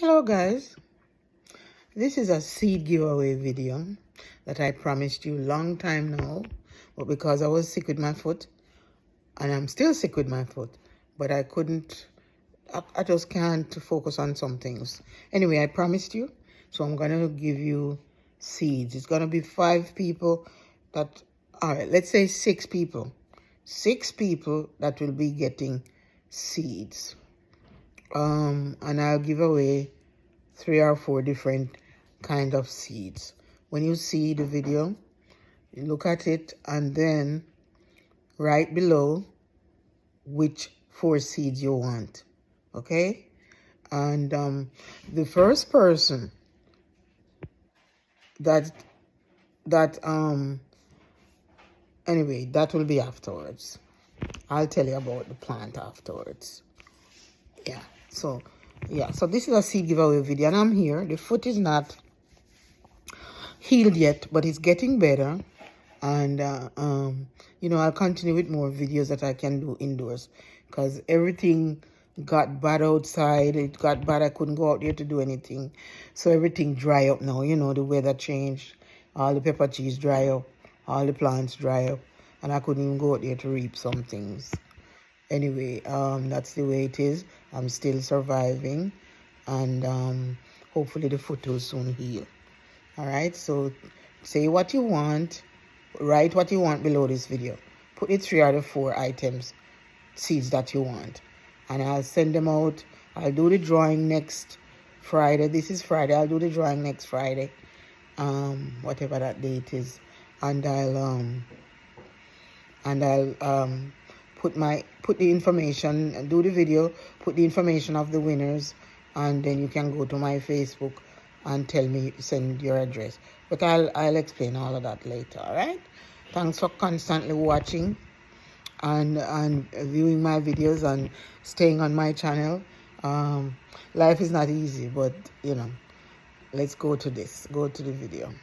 Hello guys, this is a seed giveaway video that I promised you long time now, but because I was sick with my foot, and I'm still sick with my foot, but I just can't focus on some things. Anyway, I promised you, so I'm gonna give you seeds. It's gonna be 5 people let's say 6 people. 6 people that will be getting seeds. And I'll give away 3 or 4 different kind of seeds. When you see the video, you look at it and then write below which 4 seeds you want. Okay? And the first person anyway, that will be afterwards. I'll tell you about the plant afterwards. So this is a seed giveaway video, and I'm here. The foot is not healed yet, but it's getting better. And I'll continue with more videos that I can do indoors, because everything got bad outside. It got bad. I couldn't go out there to do anything, so everything dry up now. The weather changed. All the pepper trees dry up, all the plants dry up, and I couldn't even go out there to reap some things. Anyway, that's the way it is. I'm still surviving, and hopefully the foot will soon heal. All right, so say what you want, write what you want below this video. Put the 3 or the 4 seeds that you want, and I'll send them out. I'll do the drawing next Friday. This is Friday. I'll do the drawing next Friday, whatever that date is, and I'll put the information and do the video, put the information of the winners, and then you can go to my Facebook and send your address. But I'll explain all of that later. All right? Thanks for constantly watching and viewing my videos and staying on my channel. Life is not easy, but let's go to the video.